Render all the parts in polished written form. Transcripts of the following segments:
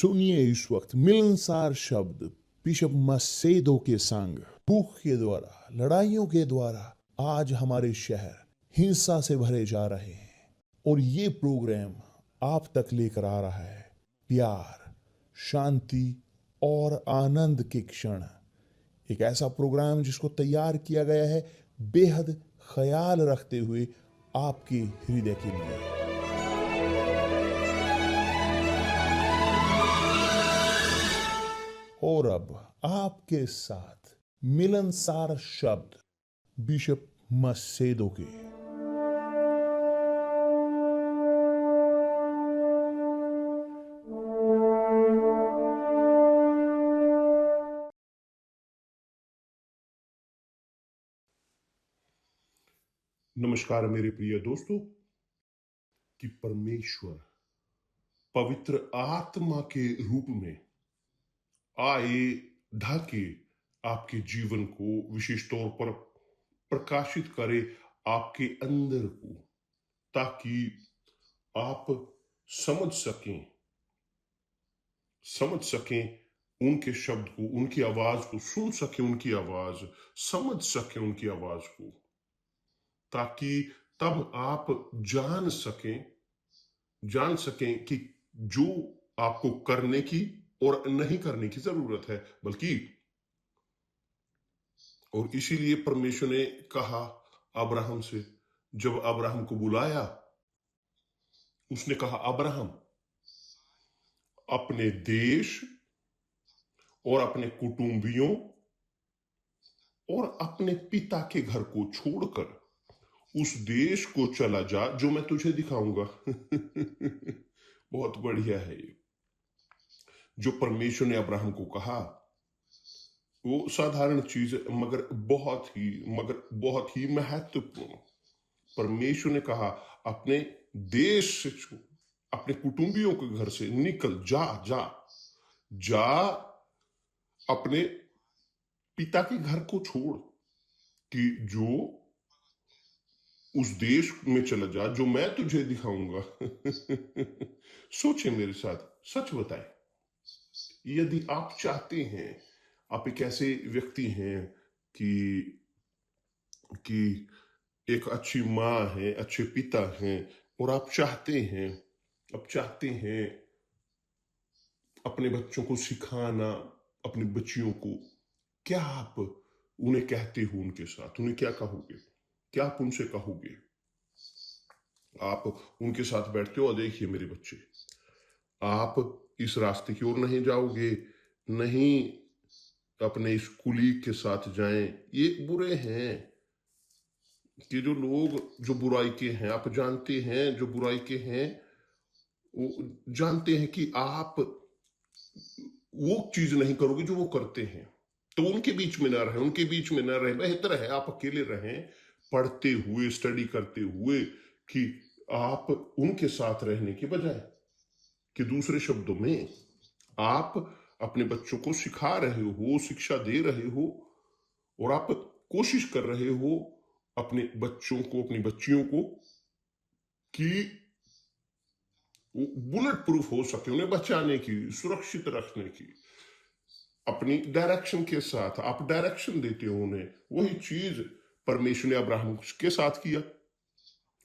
सुनिए इस वक्त मिलनसार शब्द बिशप मसेदो के संग। भूख के द्वारा, लड़ाइयों के द्वारा आज हमारे शहर हिंसा से भरे जा रहे हैं, और ये प्रोग्राम आप तक लेकर आ रहा है प्यार, शांति और आनंद के क्षण। एक ऐसा प्रोग्राम जिसको तैयार किया गया है बेहद ख्याल रखते हुए आपके हृदय के लिए। और अब आपके साथ मिलनसार शब्द बिशप मसेदो के। नमस्कार मेरे प्रिय दोस्तों, कि परमेश्वर पवित्र आत्मा के रूप में आए ढाके आपके जीवन को विशेष तौर पर प्रकाशित करे आपके अंदर को, ताकि आप समझ सकें उनके शब्द को, उनकी आवाज को सुन सकें, उनकी आवाज समझ सकें, उनकी आवाज को, ताकि तब आप जान सकें कि जो आपको करने की और नहीं करने की जरूरत है। बल्कि और इसीलिए परमेश्वर ने कहा अब्राहम से, जब अब्राहम को बुलाया, उसने कहा अब्राहम अपने देश और अपने कुटुंबियों और अपने पिता के घर को छोड़कर उस देश को चला जा जो मैं तुझे दिखाऊंगा। बहुत बढ़िया है ये जो परमेश्वर ने अब्राहम को कहा। वो साधारण चीज मगर बहुत ही महत्वपूर्ण। परमेश्वर ने कहा अपने देश से, अपने कुटुंबियों के घर से निकल जा, अपने पिता के घर को छोड़, कि जो उस देश में चला जा जो मैं तुझे दिखाऊंगा। सोचे मेरे साथ, सच बताएं, यदि आप चाहते हैं, आप एक ऐसे व्यक्ति हैं कि एक अच्छी माँ है, अच्छे पिता हैं, और आप चाहते हैं अपने बच्चों को सिखाना, अपनी बच्चियों को, क्या आप उन्हें कहते हो? उनके साथ उन्हें क्या कहोगे? क्या आप उनसे कहोगे? आप उनके साथ बैठते हो और देखिए मेरे बच्चे, आप इस रास्ते की ओर नहीं जाओगे, नहीं अपने इस कुलीग के साथ जाएं, ये बुरे हैं। कि जो लोग जो बुराई के हैं, आप जानते हैं, जो बुराई के हैं वो जानते हैं कि आप वो चीज नहीं करोगे जो वो करते हैं, तो उनके बीच में ना रहे। बेहतर है आप अकेले रहें, पढ़ते हुए, स्टडी करते हुए, कि आप उनके साथ रहने के बजाय, कि दूसरे शब्दों में आप अपने बच्चों को सिखा रहे हो, शिक्षा दे रहे हो, और आप कोशिश कर रहे हो अपने बच्चों को, अपनी बच्चियों को, कि बुलेट प्रूफ हो सके, उन्हें बचाने की, सुरक्षित रखने की, अपनी डायरेक्शन के साथ आप डायरेक्शन देते हो उन्हें। वही चीज परमेश्वर ने अब्राहम के साथ किया।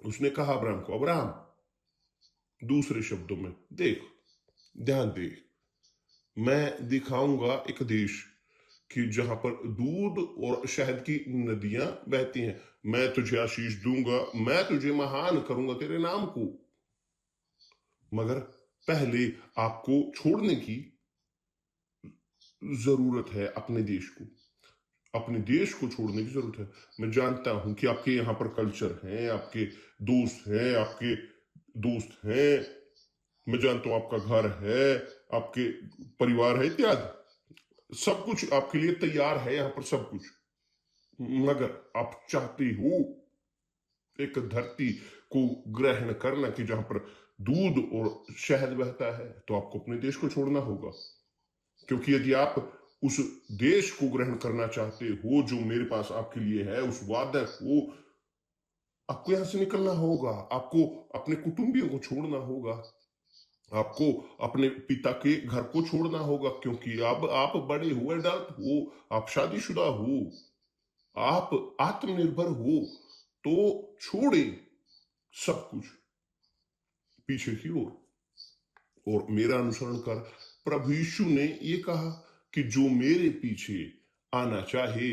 उसने कहा अब्राहम को, अब्राहम, दूसरे शब्दों में देख, ध्यान दे, मैं दिखाऊंगा एक देश कि जहां पर दूध और शहद की नदियां बहती हैं। मैं तुझे आशीष दूंगा, मैं तुझे महान करूंगा, तेरे नाम को। मगर पहले आपको छोड़ने की जरूरत है, अपने देश को छोड़ने की जरूरत है। मैं जानता हूं कि आपके यहां पर कल्चर है, आपके दोस्त हैं, मैं जानता हूं आपका घर है, आपके परिवार है, इत्यादि सब कुछ आपके लिए तैयार है यहां पर, सब कुछ। मगर आप चाहते हो एक धरती को ग्रहण करना कि जहां पर दूध और शहद बहता है, तो आपको अपने देश को छोड़ना होगा। क्योंकि यदि आप उस देश को ग्रहण करना चाहते हो जो मेरे पास आपके लिए है, उस वादा को, आपको यहां से निकलना होगा, आपको अपने कुटुंबियों को छोड़ना होगा, आपको अपने पिता के घर को छोड़ना होगा, क्योंकि अब आप बड़े हो, एडल्ट हो, आप शादीशुदा हो, आप आत्मनिर्भर हो, तो छोड़े सब कुछ पीछे की और मेरा अनुसरण कर। प्रभु यीशु ने ये कहा कि जो मेरे पीछे आना चाहे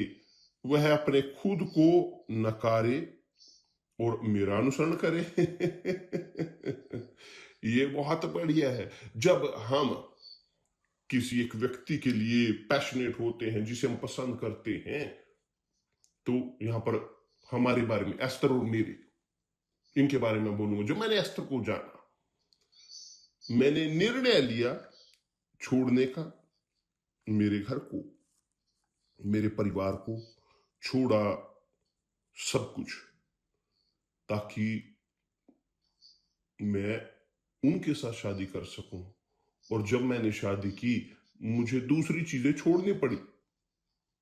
वह अपने खुद को नकारे और मेरा अनुसरण करे। ये बहुत बढ़िया है। जब हम किसी एक व्यक्ति के लिए पैशनेट होते हैं, जिसे हम पसंद करते हैं, तो यहां पर हमारे बारे में, एस्तर और मेरे, इनके बारे में बोलूंगा। जब मैंने एस्तर को जाना, मैंने निर्णय लिया छोड़ने का, मेरे घर को, मेरे परिवार को छोड़ा, सब कुछ, ताकि मैं उनके साथ शादी कर सकूं। और जब मैंने शादी की, मुझे दूसरी चीजें छोड़नी पड़ी,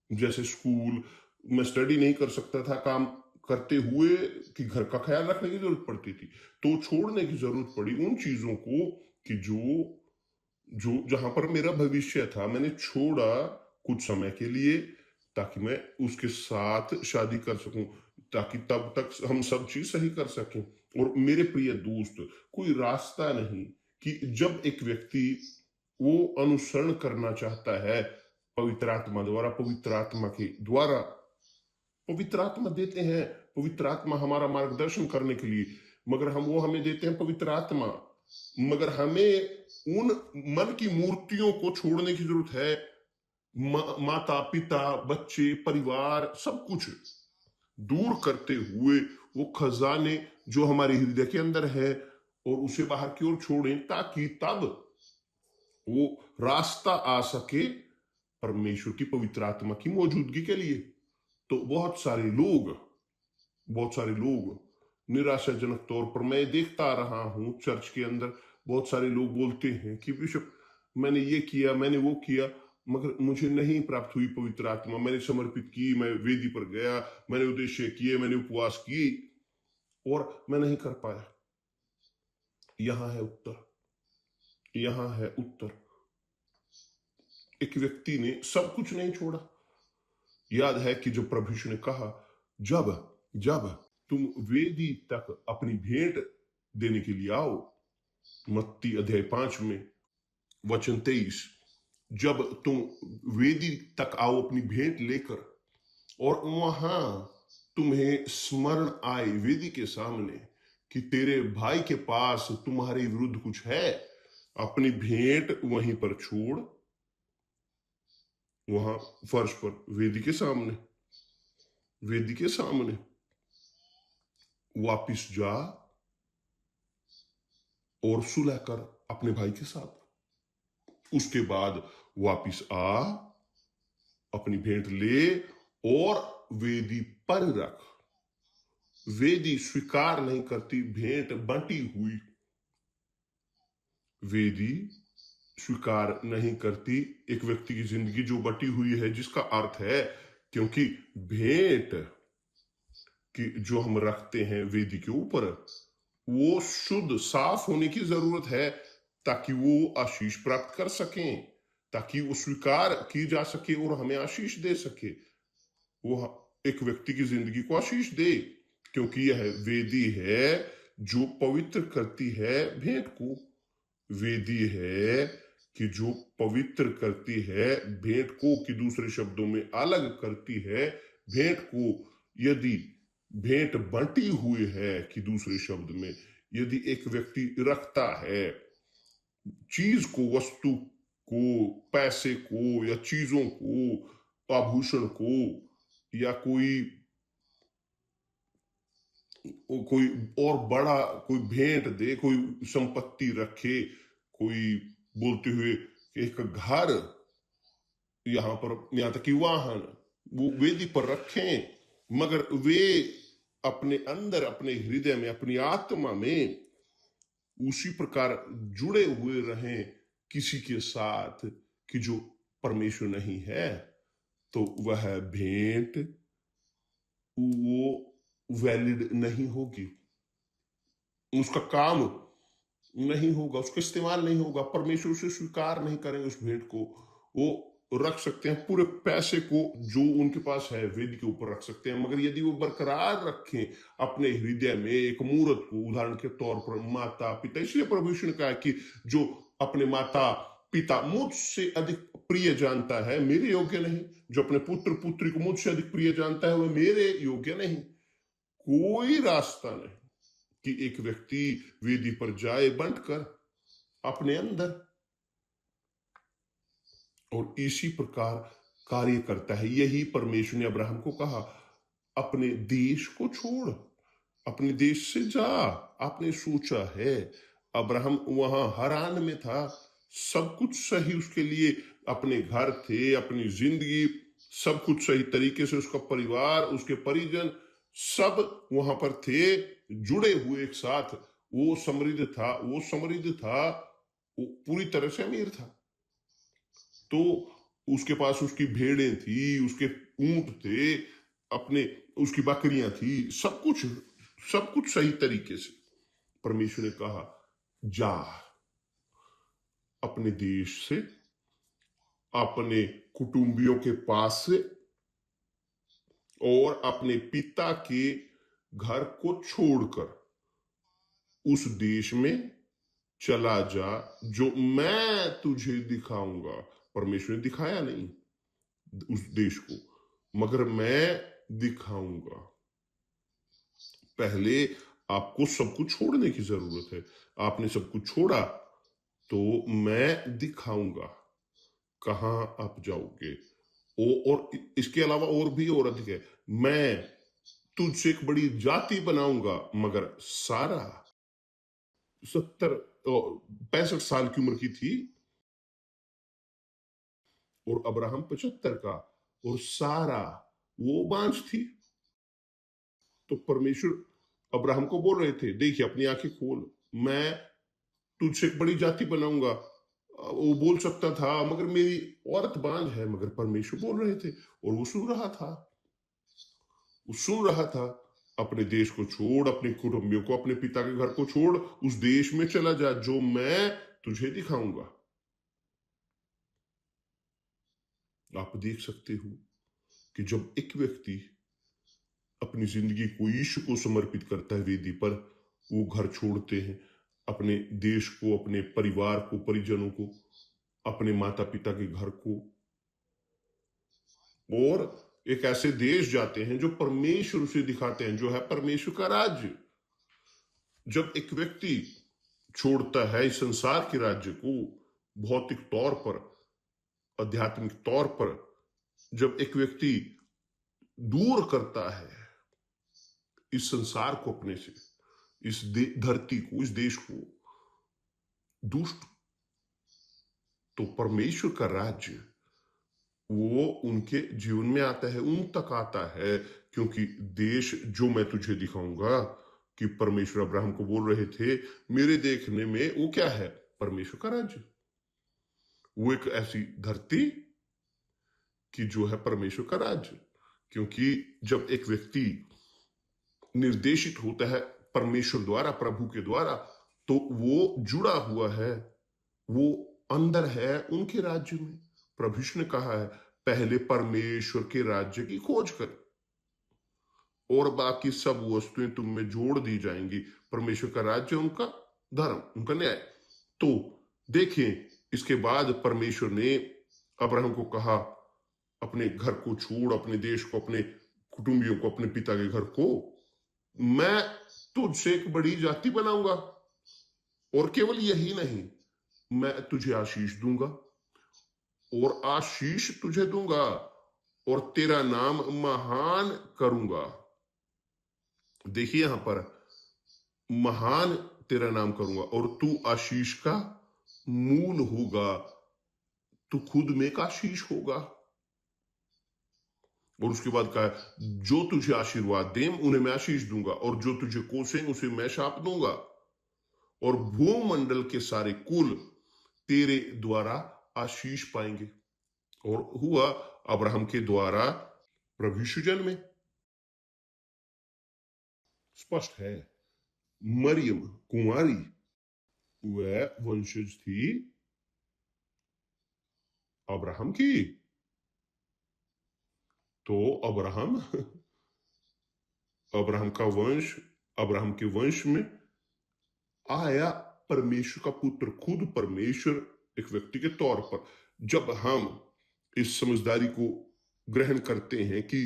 जैसे स्कूल, मैं स्टडी नहीं कर सकता था काम करते हुए, कि घर का ख्याल रखने की जरूरत पड़ती थी, तो छोड़ने की जरूरत पड़ी उन चीजों को कि जो जो जहां पर मेरा भविष्य था, मैंने छोड़ा कुछ समय के लिए, ताकि मैं उसके साथ शादी कर सकूं, ताकि तब तक हम सब चीज सही कर सकें। और मेरे प्रिय दोस्त, कोई रास्ता नहीं कि जब एक व्यक्ति वो अनुसरण करना चाहता है पवित्र आत्मा द्वारा, पवित्र आत्मा के द्वारा, पवित्र आत्मा देते हैं, पवित्र आत्मा हमारा मार्गदर्शन करने के लिए, मगर वो हमें देते हैं पवित्र आत्मा, मगर हमें उन मन की मूर्तियों को छोड़ने की जरूरत है। माता पिता, बच्चे, परिवार, सब कुछ दूर करते हुए वो खजाने जो हमारे हृदय के अंदर है, और उसे बाहर की ओर छोड़ें, ताकि तब वो रास्ता आ सके परमेश्वर की पवित्र आत्मा की मौजूदगी के लिए। तो बहुत सारे लोग निराशाजनक तौर पर मैं देखता रहा हूं, चर्च के अंदर बहुत सारे लोग बोलते हैं कि बिशप, मैंने ये किया, मैंने वो किया, मगर मुझे नहीं प्राप्त हुई पवित्र आत्मा। मैंने समर्पित की, मैं वेदी पर गया, मैंने उद्देश्य किए, मैंने उपवास किए, और मैं नहीं कर पाया। यहां है उत्तर। एक व्यक्ति ने सब कुछ नहीं छोड़ा। याद है कि जो प्रभु यीशु ने कहा, जब जब तुम वेदी तक अपनी भेंट देने के लिए आओ, मत्ती अध्याय 5 में वचन 23, जब तुम वेदी तक आओ अपनी भेंट लेकर, और वहां तुम्हें स्मरण आए वेदी के सामने कि तेरे भाई के पास तुम्हारे विरुद्ध कुछ है, अपनी भेंट वहीं पर छोड़, वहां फर्श पर वेदी के सामने वापिस जा और सुलह कर अपने भाई के साथ। उसके बाद वापिस आ, अपनी भेंट ले और वेदी पर रख। वेदी स्वीकार नहीं करती भेंट बंटी हुई, वेदी स्वीकार नहीं करती एक व्यक्ति की जिंदगी जो बटी हुई है, जिसका अर्थ है, क्योंकि भेंट कि जो हम रखते हैं वेदी के ऊपर, वो शुद्ध साफ होने की जरूरत है, ताकि वो आशीष प्राप्त कर सकें, ताकि वो स्वीकार की जा सके और हमें आशीष दे सके, वो एक व्यक्ति की जिंदगी को आशीष दे, क्योंकि यह वेदी है जो पवित्र करती है भेंट को। वेदी है कि जो पवित्र करती है भेंट को, कि दूसरे शब्दों में अलग करती है भेंट को। यदि भेंट बंटी हुई है, कि दूसरे शब्द में यदि एक व्यक्ति रखता है चीज को, वस्तु को, पैसे को, या चीजों को, आभूषण को, या कोई और बड़ा कोई भेंट दे, कोई संपत्ति रखे, कोई बोलते हुए एक घर, यहां तक कि वाहन, वो वेदी पर रखें, मगर वे अपने अंदर, अपने हृदय में, अपनी आत्मा में उसी प्रकार जुड़े हुए रहें किसी के साथ कि जो परमेश्वर नहीं है, तो वह भेंट वो वैलिड नहीं होगी, उसका काम नहीं होगा, उसका इस्तेमाल नहीं होगा, परमेश्वर उसे स्वीकार नहीं करेंगे उस भेंट को। वो रख सकते हैं पूरे पैसे को जो उनके पास है वेदी के ऊपर रख सकते हैं, मगर यदि वो बरकरार रखें अपने हृदय में एक मूर्त को, उदाहरण के तौर पर माता पिता, इसलिए प्रभु यीशु ने कहा कि जो अपने माता पिता मुझसे अधिक प्रिय जानता है मेरे योग्य नहीं, जो अपने पुत्र पुत्री को मुझसे अधिक प्रिय जानता है वह मेरे योग्य नहीं। कोई रास्ता नहीं कि एक व्यक्ति वेदी पर जाए बंटकर अपने अंदर, और इसी प्रकार कार्य करता है। यही परमेश्वर ने अब्राहम को कहा, अपने देश को छोड़, अपने देश से जा। आपने सोचा है अब्राहम वहां हरान में था, सब कुछ सही उसके लिए, अपने घर थे, अपनी जिंदगी, सब कुछ सही तरीके से, उसका परिवार, उसके परिजन सब वहां पर थे, जुड़े हुए एक साथ। वो समृद्ध था, वो समृद्ध था, वो पूरी तरह से अमीर था। तो उसके पास उसकी भेड़ें थी, उसके ऊंट थे, अपने उसकी बकरियां थी, सब कुछ सही तरीके से। परमेश्वर ने कहा जा अपने देश से, अपने कुटुंबियों के पास से, और अपने पिता के घर को छोड़कर उस देश में चला जा जो मैं तुझे दिखाऊंगा। परमेश्वर ने दिखाया नहीं उस देश को, मगर मैं दिखाऊंगा। पहले आपको सब कुछ छोड़ने की जरूरत है। आपने सब कुछ छोड़ा तो मैं दिखाऊंगा कहां आप जाओगे। और इसके अलावा और भी और अधिक है, मैं तुझसे एक बड़ी जाति बनाऊंगा। मगर सारा 65 साल की उम्र की थी और अब्राहम 75 का, और सारा वो बांझ थी। तो परमेश्वर अब्राहम को बोल रहे थे, देखिए अपनी आंखें खोल, मैं तुझसे एक बड़ी जाति बनाऊंगा। वो बोल सकता था मगर मेरी औरत बांझ है, मगर परमेश्वर बोल रहे थे और वो सुन रहा था। वो सुन रहा था, अपने देश को छोड़, अपने कुटुंबियों को, अपने पिता के घर को छोड़, उस देश में चला जा जो मैं तुझे दिखाऊंगा। आप देख सकते हो कि जब एक व्यक्ति अपनी जिंदगी को यीशु को समर्पित करता है वेदी पर, वो घर छोड़ते हैं, अपने देश को, अपने परिवार को, परिजनों को, अपने माता पिता के घर को, और एक ऐसे देश जाते हैं जो परमेश्वर उसे दिखाते हैं, जो है परमेश्वर का राज्य। जब एक व्यक्ति छोड़ता है इस संसार के राज्य को, भौतिक तौर पर, आध्यात्मिक तौर पर, जब एक व्यक्ति दूर करता है इस संसार को अपने से, इस धरती को, इस देश को, दुष्ट, तो परमेश्वर का राज्य वो उनके जीवन में आता है, उन तक आता है। क्योंकि देश जो मैं तुझे दिखाऊंगा, कि परमेश्वर अब्राहम को बोल रहे थे, मेरे देखने में वो क्या है, परमेश्वर का राज्य। वो एक ऐसी धरती कि जो है परमेश्वर का राज्य। क्योंकि जब एक व्यक्ति निर्देशित होता है परमेश्वर द्वारा, प्रभु के द्वारा, तो वो जुड़ा हुआ है, वो अंदर है उनके राज्य में। प्रभु ने कहा है, पहले परमेश्वर के राज्य की खोज कर और बाकी सब वस्तुएं तुम में जोड़ दी जाएंगी। परमेश्वर का राज्य, उनका धर्म, उनका न्याय। तो देखें, इसके बाद परमेश्वर ने अब्राहम को कहा, अपने घर को छोड़, अपने देश को, अपने कुटुंबियों को, अपने पिता के घर को, मैं तुझसे एक बड़ी जाति बनाऊंगा, और केवल यही नहीं, मैं तुझे आशीष दूंगा, और आशीष तुझे दूंगा, और तेरा नाम महान करूंगा। देखिए यहां पर, महान तेरा नाम करूंगा, और तू आशीष का मूल होगा, तू खुद में एक आशीष होगा। और उसके बाद कहा, जो तुझे आशीर्वाद दें उन्हें मैं आशीष दूंगा, और जो तुझे कोसें उसे मैं शाप दूंगा, और भूमंडल के सारे कुल तेरे द्वारा आशीष पाएंगे। और हुआ अब्राहम के द्वारा प्रभु यीशु जन्मे। स्पष्ट है, मरियम कुंवारी वह वंशज थी अब्राहम की। तो अब्राहम अब्राहम का वंश, अब्राहम के वंश में आया परमेश्वर का पुत्र, खुद परमेश्वर एक व्यक्ति के तौर पर। जब हम इस समझदारी को ग्रहण करते हैं कि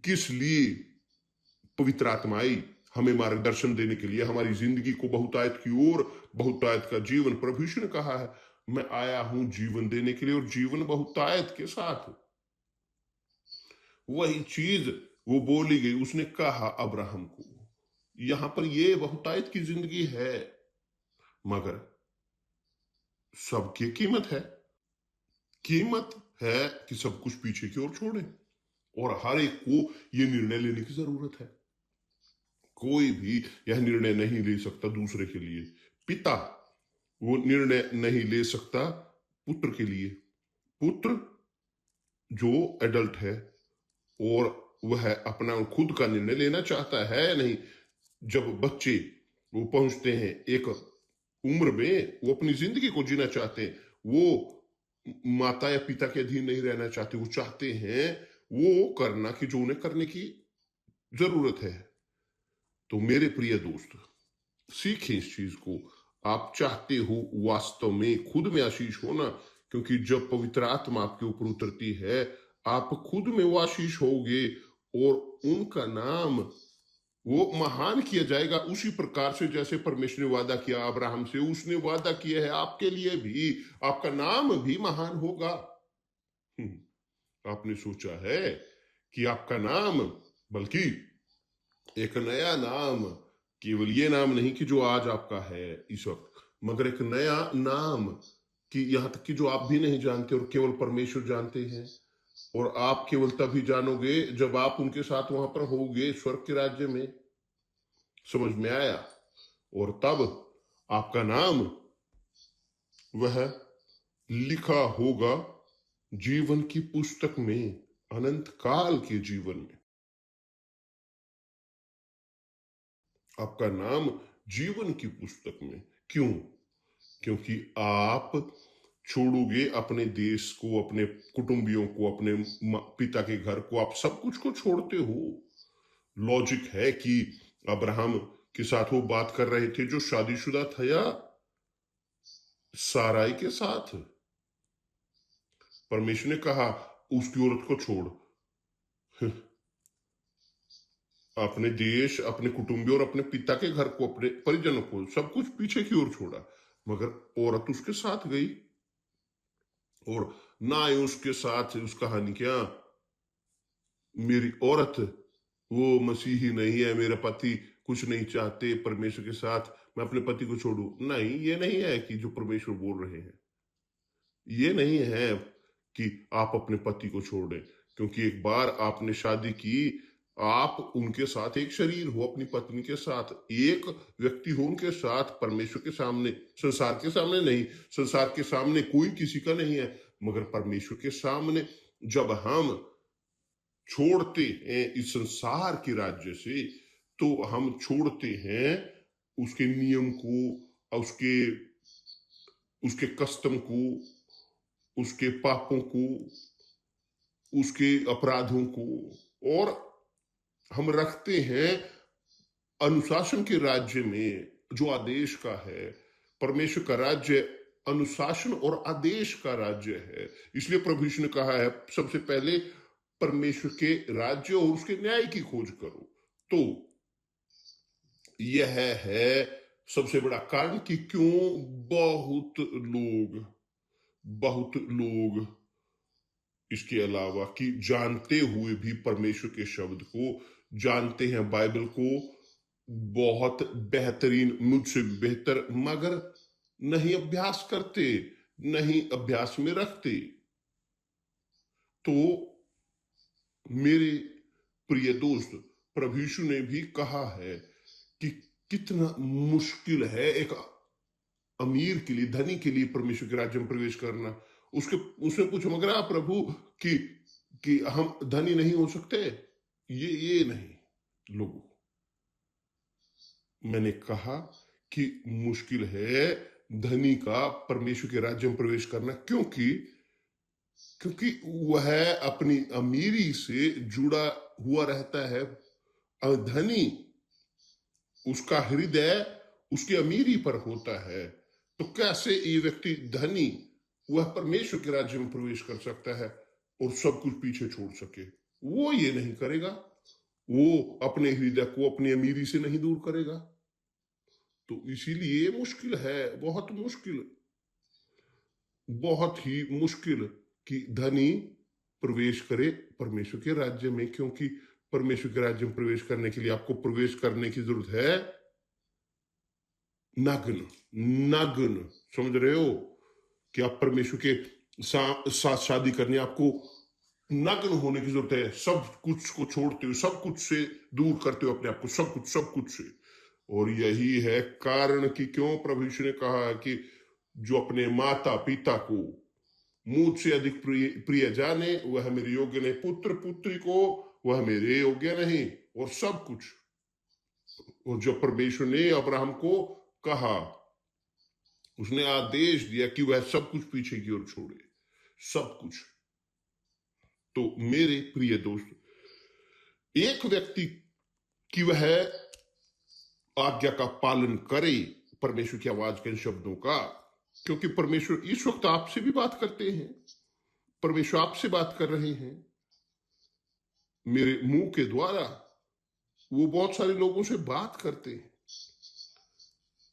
किस लिए पवित्र आत्मा आई, हमें मार्गदर्शन देने के लिए, हमारी जिंदगी को बहुतायत की ओर, बहुतायत का जीवन, प्रभु यीशु ने कहा है मैं आया हूं जीवन देने के लिए और जीवन बहुतायत के साथ। वही चीज वो बोली गई, उसने कहा अब्राहम को, यहां पर ये बहुतायत की जिंदगी है, मगर सबकी कीमत है कि सब कुछ पीछे की ओर छोड़े और हर एक को ये निर्णय लेने की जरूरत है। कोई भी यह निर्णय नहीं ले सकता दूसरे के लिए। पिता वो निर्णय नहीं ले सकता पुत्र के लिए। पुत्र जो एडल्ट है और वह अपना खुद का निर्णय लेना चाहता है या नहीं। जब बच्चे वो पहुंचते हैं एक उम्र में, वो अपनी जिंदगी को जीना चाहते हैं, वो माता या पिता के अधीन नहीं रहना चाहते, वो चाहते हैं वो करना कि जो उन्हें करने की जरूरत है। तो मेरे प्रिय दोस्त, सीखें इस चीज को। आप चाहते हो वास्तव में खुद में आशीष होना, क्योंकि जब पवित्र आत्मा आपके ऊपर उतरती है आप खुद में वो आशीष होगे और उनका नाम वो महान किया जाएगा, उसी प्रकार से जैसे परमेश्वर ने वादा किया अब्राहम से, उसने वादा किया है आपके लिए भी, आपका नाम भी महान होगा। आपने सोचा है कि आपका नाम, बल्कि एक नया नाम, केवल ये नाम नहीं कि जो आज आपका है इस वक्त, मगर एक नया नाम कि यहां तक कि जो आप भी नहीं जानते और केवल परमेश्वर जानते हैं, और आप केवल तभी जानोगे जब आप उनके साथ वहां पर होगे स्वर्ग के राज्य में। समझ में आया? और तब आपका नाम वह लिखा होगा जीवन की पुस्तक में, अनंत काल के जीवन में। आपका नाम जीवन की पुस्तक में। क्यों? क्योंकि आप छोड़ोगे अपने देश को, अपने कुटुंबियों को, अपने पिता के घर को, आप सब कुछ को छोड़ते हो। लॉजिक है कि अब्राहम के साथ वो बात कर रहे थे जो शादीशुदा था या साराई के साथ। परमेश्वर ने कहा उसकी औरत को छोड़। अपने देश, अपने कुटुंबियों और अपने पिता के घर को, अपने परिजनों को, सब कुछ पीछे की ओर छोड़ा, मगर औरत उसके साथ गई। और ना ही उसके साथ उस कहानी क्या, मेरी औरत वो मसीही नहीं है, मेरा पति कुछ नहीं चाहते परमेश्वर के साथ, मैं अपने पति को छोड़ू। नहीं, ये नहीं है कि जो परमेश्वर बोल रहे हैं, ये नहीं है कि आप अपने पति को छोड़ दें, क्योंकि एक बार आपने शादी की, आप उनके साथ एक शरीर हो, अपनी पत्नी के साथ एक व्यक्ति हो उनके साथ, परमेश्वर के सामने, संसार के सामने नहीं। संसार के सामने कोई किसी का नहीं है, मगर परमेश्वर के सामने जब हम छोड़ते हैं इस संसार के राज्य से, तो हम छोड़ते हैं उसके नियम को, उसके कस्टम को, उसके पापों को, उसके अपराधों को, और हम रखते हैं अनुशासन के राज्य में जो आदेश का है। परमेश्वर का राज्य अनुशासन और आदेश का राज्य है। इसलिए प्रभु यीशु ने कहा है सबसे पहले परमेश्वर के राज्य और उसके न्याय की खोज करो। तो यह है सबसे बड़ा कारण कि क्यों बहुत लोग इसके अलावा कि जानते हुए भी परमेश्वर के शब्द को, जानते हैं बाइबल को बहुत बेहतरीन, मुझसे बेहतर, मगर नहीं अभ्यास करते, नहीं अभ्यास में रखते। तो मेरे प्रिय दोस्त, प्रभु यीशु ने भी कहा है कि कितना मुश्किल है एक अमीर के लिए, धनी के लिए परमेश्वर के राज्य में प्रवेश करना। उसने पूछा मगर आप प्रभु कि हम धनी नहीं हो सकते? ये नहीं लोगों, मैंने कहा कि मुश्किल है धनी का परमेश्वर के राज्य में प्रवेश करना, क्योंकि क्योंकि वह अपनी अमीरी से जुड़ा हुआ रहता है। धनी, उसका हृदय उसकी अमीरी पर होता है, तो कैसे ये व्यक्ति धनी वह परमेश्वर के राज्य में प्रवेश कर सकता है और सब कुछ पीछे छोड़ सके? वो ये नहीं करेगा, वो अपने हृदय को अपनी अमीरी से नहीं दूर करेगा। तो इसीलिए मुश्किल है, बहुत मुश्किल, बहुत ही मुश्किल कि धनी प्रवेश करे परमेश्वर के राज्य में, क्योंकि परमेश्वर के राज्य में प्रवेश करने के लिए आपको प्रवेश करने की जरूरत है नग्न। नग्न, समझ रहे हो कि आप परमेश्वर के साथ शादी करनी, आपको नग्न होने की जरूरत है, सब कुछ को छोड़ते हुए, सब कुछ से दूर करते हुए अपने आप को, सब कुछ से। और यही है कारण कि क्यों प्रभु यीशु ने कहा है कि जो अपने माता पिता को मुझसे अधिक प्रिय जाने वह मेरे योग्य नहीं, पुत्र पुत्री को वह मेरे योग्य नहीं, और सब कुछ। और जब परमेश्वर ने अब्राहम को कहा, उसने आदेश दिया कि वह सब कुछ पीछे की ओर छोड़े, सब कुछ। तो मेरे प्रिय दोस्त, एक व्यक्ति की वह आज्ञा का पालन करे, परमेश्वर की आवाज के इन शब्दों का, क्योंकि परमेश्वर इस वक्त आपसे भी बात करते हैं, परमेश्वर आपसे बात कर रहे हैं मेरे मुंह के द्वारा। वो बहुत सारे लोगों से बात करते हैं,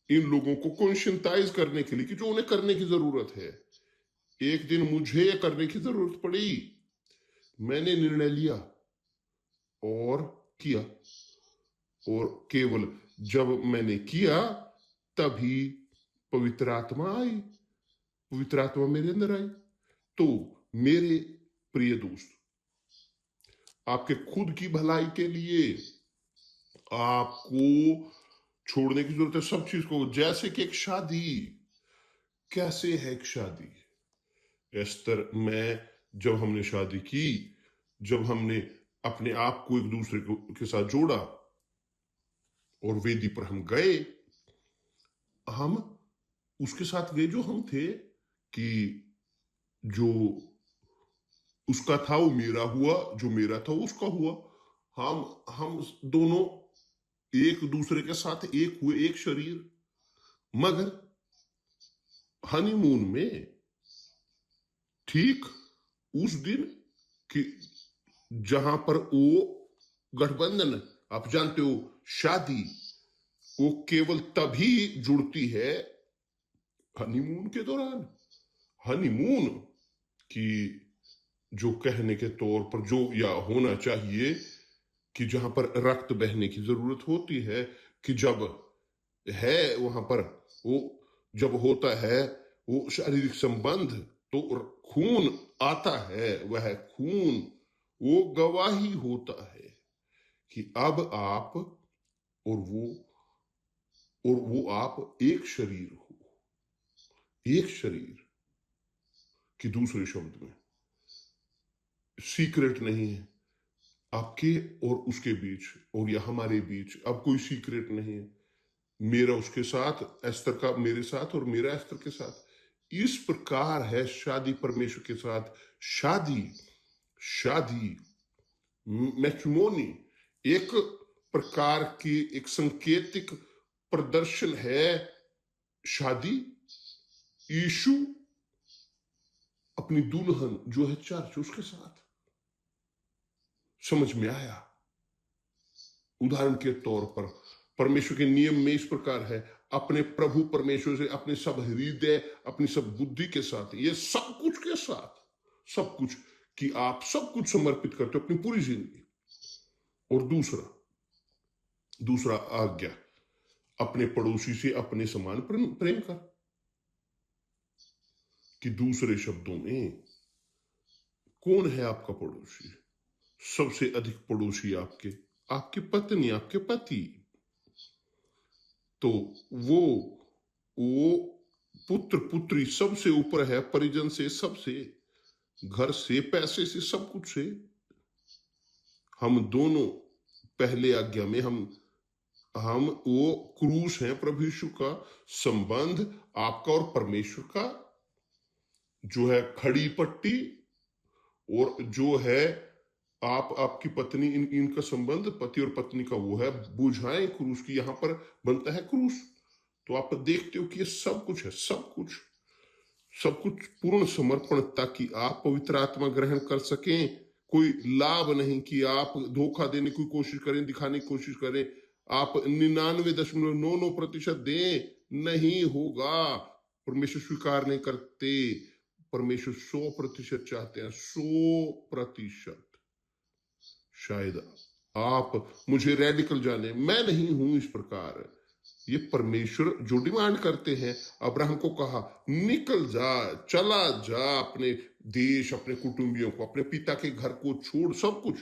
इन लोगों को कॉन्शियंटाइज करने के लिए कि जो उन्हें करने की जरूरत है। एक दिन मुझे करने की जरूरत पड़ी, मैंने निर्णय लिया और किया, और केवल जब मैंने किया तभी पवित्र आत्मा आई, पवित्र आत्मा मेरे अंदर आई। तो मेरे प्रिय दोस्त, आपके खुद की भलाई के लिए आपको छोड़ने की जरूरत है सब चीज को। जैसे कि एक शादी, कैसे है एक शादी? एस्तर में जब हमने शादी की, जब हमने अपने आप को एक दूसरे के साथ जोड़ा और वेदी पर हम गए, हम उसके साथ गए जो हम थे, कि जो उसका था वो मेरा हुआ, जो मेरा था वो उसका हुआ। हम दोनों एक दूसरे के साथ एक हुए, एक शरीर। मगर हनीमून में ठीक उस दिन कि जहां पर वो गठबंधन, आप जानते हो, शादी वो केवल तभी जुड़ती है हनीमून के दौरान। हनीमून की जो कहने के तौर पर जो या होना चाहिए कि जहां पर रक्त बहने की जरूरत होती है, कि जब है वहां पर वो, जब होता है वो शारीरिक संबंध, तो खून आता है, वह खून वो गवाही होता है कि अब आप और वो आप एक शरीर हो, एक शरीर। कि दूसरे शब्द में सीक्रेट नहीं है आपके और उसके बीच, और या हमारे बीच अब कोई सीक्रेट नहीं है, मेरा उसके साथ, एस्तर का मेरे साथ, और मेरा एस्तर के साथ। इस प्रकार है शादी परमेश्वर के साथ। शादी, शादी मैट्रिमोनी एक प्रकार की एक संकेतिक प्रदर्शन है। शादी, यीशु अपनी दुल्हन जो है चर्च, उसके साथ। समझ में आया? उदाहरण के तौर पर परमेश्वर के नियम में इस प्रकार है, अपने प्रभु परमेश्वर से अपने सब हृदय, अपनी सब बुद्धि के साथ, ये सब कुछ के साथ, सब कुछ, कि आप सब कुछ समर्पित करते हो अपनी पूरी जिंदगी। और दूसरा आज्ञा, अपने पड़ोसी से अपने समान प्रेम कर। कि दूसरे शब्दों में, कौन है आपका पड़ोसी? सबसे अधिक पड़ोसी आपकी पत्नी, आपके पति। तो वो पुत्र पुत्री सबसे ऊपर है, परिजन से, सबसे, घर से, पैसे से, सब कुछ से। हम दोनों पहले आज्ञा में हम हम वो क्रूस है प्रभु यीशु का संबंध आपका और परमेश्वर का, जो है खड़ी पट्टी, और जो है आप आपकी पत्नी, इनका संबंध पति और पत्नी का, वो है बुझाएं क्रूस की। यहां पर बनता है क्रूस। तो आप देखते हो कि ये सब कुछ है, सब कुछ पूर्ण समर्पण, ताकि आप पवित्र आत्मा ग्रहण कर सकें। कोई लाभ नहीं कि आप धोखा देने की कोशिश करें, दिखाने की कोशिश करें, आप 99.99% दें, नहीं होगा। परमेश्वर स्वीकार नहीं करते। परमेश्वर 100% चाहते हैं, 100%। शायद आप मुझे रेडिकल जाने, मैं नहीं हूं इस प्रकार। ये परमेश्वर जो डिमांड करते हैं, अब्राहम को कहा निकल जा, चला जा अपने देश, अपने कुटुंबियों को, अपने पिता के घर को छोड़, सब कुछ,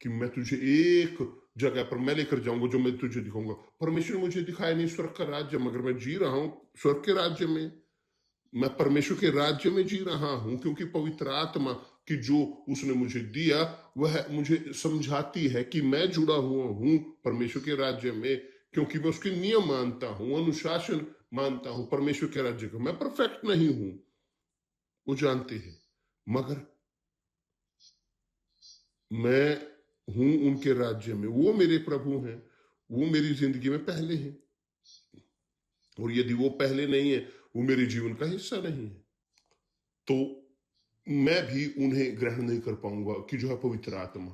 कि मैं तुझे एक जगह पर मैं लेकर जाऊंगा जो मैं तुझे दिखाऊंगा। परमेश्वर मुझे दिखाया नहीं स्वर्ग का राज्य, मगर मैं जी रहा हूं स्वर्ग के राज्य में, मैं परमेश्वर के राज्य में जी रहा हूं, क्योंकि पवित्र आत्मा की जो उसने मुझे दिया, वह मुझे समझाती है कि मैं जुड़ा हुआ हूं परमेश्वर के राज्य में, क्योंकि मैं उसके नियम मानता हूं, अनुशासन मानता हूं परमेश्वर के राज्य का। मैं परफेक्ट नहीं हूं, वो जानते हैं, मगर मैं हूं उनके राज्य में। वो मेरे प्रभु हैं, वो मेरी जिंदगी में पहले हैं, और यदि वो पहले नहीं है, वो मेरे जीवन का हिस्सा नहीं है, तो मैं भी उन्हें ग्रहण नहीं कर पाऊंगा, कि जो है पवित्र आत्मा।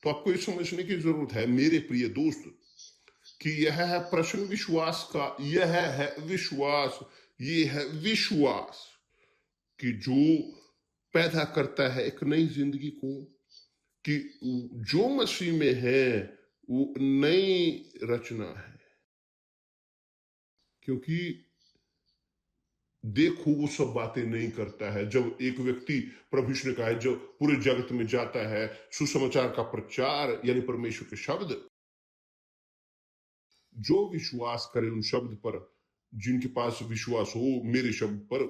तो आपको ये समझने की जरूरत है मेरे प्रिय दोस्त, कि यह है प्रश्न विश्वास का, यह है विश्वास, ये है विश्वास कि जो पैदा करता है एक नई जिंदगी को, कि जो मसीह में है वो नई रचना है। क्योंकि देखो, वो सब बातें नहीं करता है। जब एक व्यक्ति, प्रभु यीशु ने कहा है, जब पूरे जगत में जाता है सुसमाचार का प्रचार, यानी परमेश्वर के शब्द, जो विश्वास करे उन शब्द पर, जिनके पास विश्वास हो मेरे शब्द पर,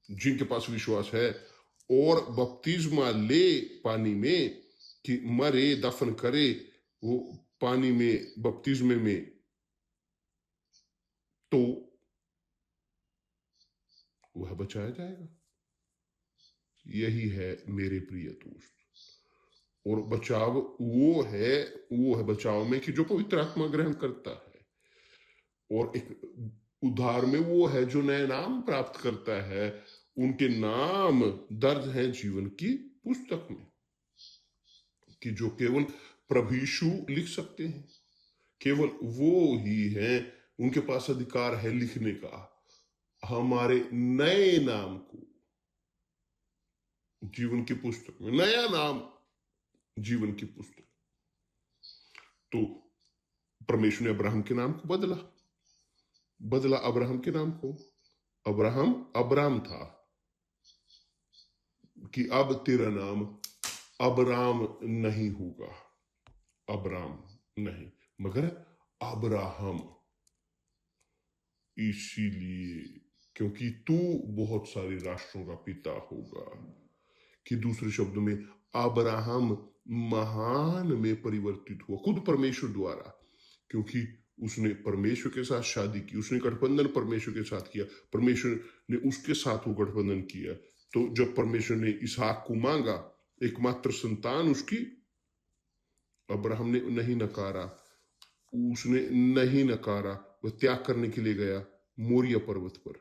जिनके पास विश्वास है, और बपतिस्मा ले पानी में, कि मरे दफन करे वो पानी में बपतिस्मे में, तो वह बचाया जाएगा। यही है मेरे प्रिय दोस्त। और बचाव वो है बचाव में कि जो पवित्र आत्मा ग्रहण करता है, और एक उद्धार में वो है जो नया नाम प्राप्त करता है, उनके नाम दर्ज हैं जीवन की पुस्तक में, कि जो केवल प्रभु यीशु लिख सकते हैं, केवल वो ही हैं, उनके पास अधिकार है लिखने का हमारे नए नाम को जीवन की पुस्तक में, नया नाम जीवन की पुस्तक। तो परमेश्वर ने अब्राहम के नाम को बदला अब्राहम के नाम को। अब्राहम अब्राम था, कि अब तेरा नाम अब्राम नहीं होगा, अब्राम नहीं, मगर अब्राहम। इसीलिए, क्योंकि तू बहुत सारे राष्ट्रों का पिता होगा, कि दूसरे शब्दों में अब्राहम महान में परिवर्तित हुआ खुद परमेश्वर द्वारा, क्योंकि उसने परमेश्वर के साथ शादी की, उसने गठबंधन परमेश्वर के साथ किया, परमेश्वर ने उसके साथ वो गठबंधन किया। तो जब परमेश्वर ने इसहाक को मांगा, एकमात्र संतान उसकी, अब्राहम ने नहीं नकारा, उसने नहीं नकारा, वह त्याग करने के लिए गया मोरिया पर्वत पर।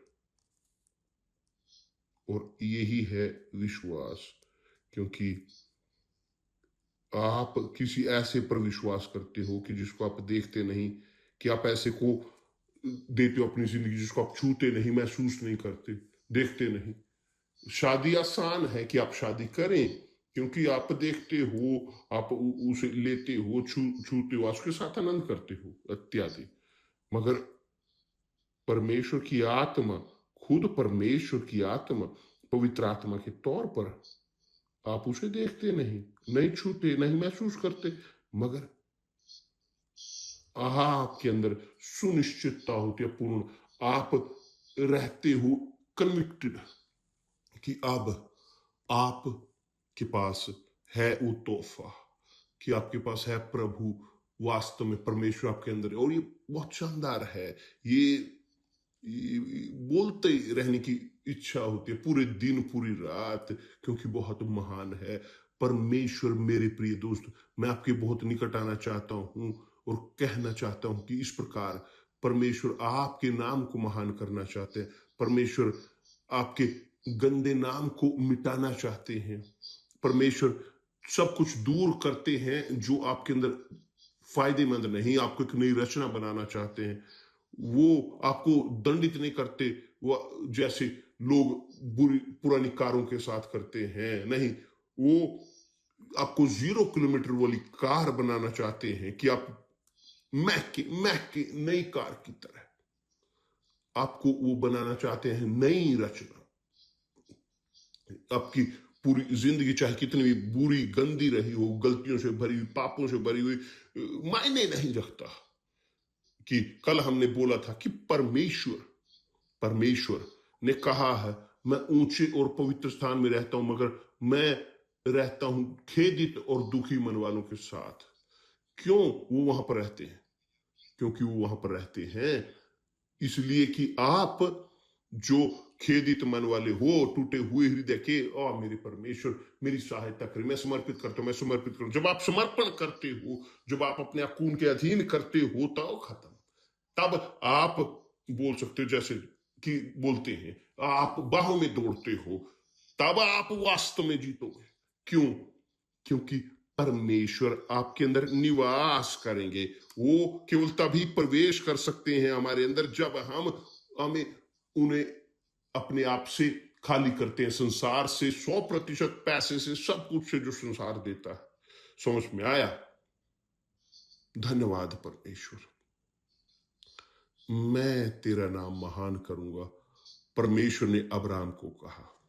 और यही है विश्वास, क्योंकि आप किसी ऐसे पर विश्वास करते हो कि जिसको आप देखते नहीं, कि आप ऐसे को देते हो अपनी जिंदगी जिसको आप छूते नहीं, महसूस नहीं करते, देखते नहीं। शादी आसान है कि आप शादी करें, क्योंकि आप देखते हो, आप उसे लेते हो, छूते हो, उसके साथ आनंद करते हो इत्यादि। मगर परमेश्वर की आत्मा, खुद परमेश्वर की आत्मा, पवित्र आत्मा के तौर पर आप उसे देखते नहीं, नहीं छूते, नहीं महसूस करते, मगर आपके अंदर सुनिश्चितता होती है पूर्ण। आप रहते हो कन्विक्टेड, कि अब आप के पास है वो तोहफा, कि आपके पास है प्रभु, वास्तव में परमेश्वर आपके अंदर है और ये बहुत शानदार है। ये बोलते रहने की इच्छा होती है पूरे दिन पूरी रात, क्योंकि बहुत महान है परमेश्वर। मेरे प्रिय दोस्त, मैं आपके बहुत निकट आना चाहता हूं और कहना चाहता हूं कि इस प्रकार परमेश्वर आपके नाम को महान करना चाहते हैं। परमेश्वर आपके गंदे नाम को मिटाना चाहते हैं। परमेश्वर सब कुछ दूर करते हैं जो आपके अंदर फायदेमंद नहीं। आपको एक नई रचना बनाना चाहते हैं। वो आपको दंडित नहीं करते वो जैसे लोग बुरी पुरानी कारों के साथ करते हैं, नहीं। वो आपको 0 किलोमीटर वाली कार बनाना चाहते हैं कि आप महक की नई कार की तरह आपको वो बनाना चाहते हैं। नई रचना आपकी पूरी जिंदगी चाहे कितनी भी बुरी गंदी रही हो, गलतियों से भरी हुई, पापों से भरी हुई, मायने नहीं रखता। कि कल हमने बोला था कि परमेश्वर ने कहा है, मैं ऊंचे और पवित्र स्थान में रहता हूं, मगर मैं रहता हूं खेदित और दुखी मन वालों के साथ। क्यों वो वहां पर रहते हैं? क्योंकि वो वहां पर रहते हैं इसलिए कि आप जो खेदित मन वाले हो, टूटे हुए हृदय के, ओ मेरे परमेश्वर मेरी सहायता करें, मैं समर्पित करता हूं, मैं समर्पित करूं। जब आप समर्पण करते हो, जब आप अपने आप को उनके अधीन करते हो, तो खत्म। तब आप बोल सकते हो जैसे कि बोलते हैं, आप बाहों में दौड़ते हो, तब आप वास्तव में जीतोगे। क्यों? क्योंकि परमेश्वर आपके अंदर निवास करेंगे। वो केवल तभी प्रवेश कर सकते हैं हमारे अंदर जब हमें उन्हें अपने आप से खाली करते हैं, संसार से, 100% पैसे से, सब कुछ से जो संसार देता है। समझ में आया? धन्यवाद परमेश्वर। मैं तेरा नाम महान करूंगा। परमेश्वर ने अब्राहम को कहा,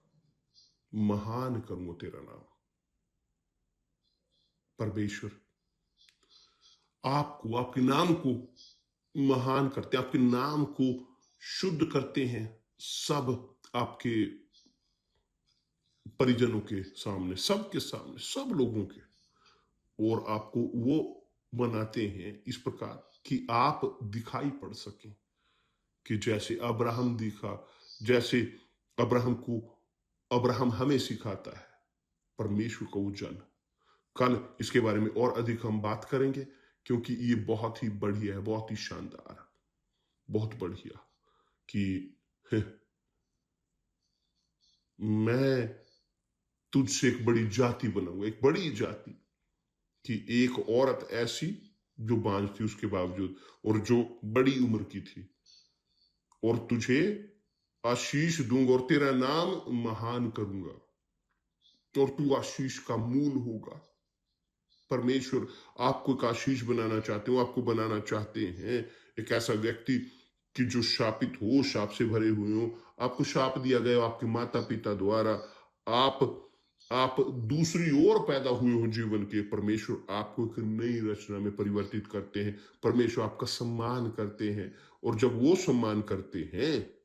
महान करूंगा तेरा नाम। परमेश्वर आपको, आपके नाम को महान करते हैं, आपके नाम को शुद्ध करते हैं सब आपके परिजनों के सामने, सबके सामने, सब लोगों के। और आपको वो बनाते हैं इस प्रकार कि आप दिखाई पड़ सकें, कि जैसे अब्राहम दिखा, जैसे अब्राहम हमें सिखाता है परमेश्वर का वो जन। कल इसके बारे में और अधिक हम बात करेंगे, क्योंकि ये बहुत ही बढ़िया है, बहुत ही शानदार, बहुत बढ़िया। कि मैं तुझसे एक बड़ी जाति बनाऊंगा, एक बड़ी जाति, कि एक औरत ऐसी जो बांझ थी उसके बावजूद, और जो बड़ी उम्र की थी, और तुझे आशीष दूंगा और तेरा नाम महान करूंगा और तू आशीष का मूल होगा। परमेश्वर आपको एक आशीष बनाना चाहते हो, आपको बनाना चाहते हैं एक ऐसा व्यक्ति कि जो शापित हो, शाप से भरे हुए हो। आपको शाप दिया गया आपके माता पिता द्वारा, आप दूसरी ओर पैदा हुए हो जीवन के। परमेश्वर आपको एक नई रचना में परिवर्तित करते हैं। परमेश्वर आपका सम्मान करते हैं, और जब वो सम्मान करते हैं,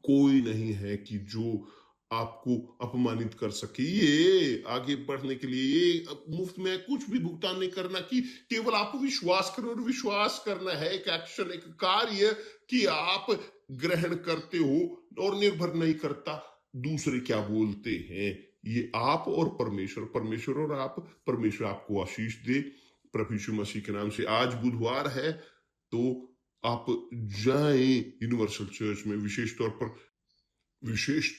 कोई नहीं है कि जो आपको अपमानित कर सके। ये आगे बढ़ने के लिए ये मुफ्त में कुछ भी भुगतान नहीं करना, कि केवल आपको विश्वास करो, और विश्वास करना है एक एक्शन, एक कार्य कि आप ग्रहण करते हो और निर्भर नहीं करता दूसरे क्या बोलते हैं। ये आप और परमेश्वर और आप। परमेश्वर आपको आशीष दे प्रभु यीशु मसीह के नाम से। आज बुधवार है, तो आप जाएं यूनिवर्सल चर्च में, विशेष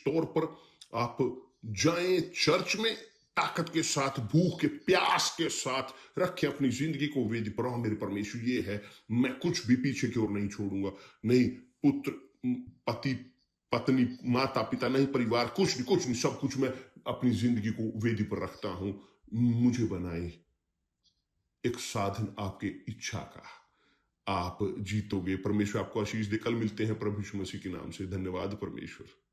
तौर पर आप जाएं चर्च में, ताकत के साथ, भूख के प्यास के साथ रखें अपनी जिंदगी को वेदी पर। मेरे परमेश्वर ये है, मैं कुछ भी पीछे की ओर नहीं छोड़ूंगा। नहीं पुत्र, पति, पत्नी, माता पिता, नहीं परिवार, कुछ नहीं, सब कुछ मैं अपनी जिंदगी को वेदी पर रखता हूं। मुझे बनाए एक साधन आपके इच्छा का, आप जीतोगे। परमेश्वर आपको आशीष दे। कल मिलते हैं प्रभु यीशु मसीह के नाम से। धन्यवाद परमेश्वर।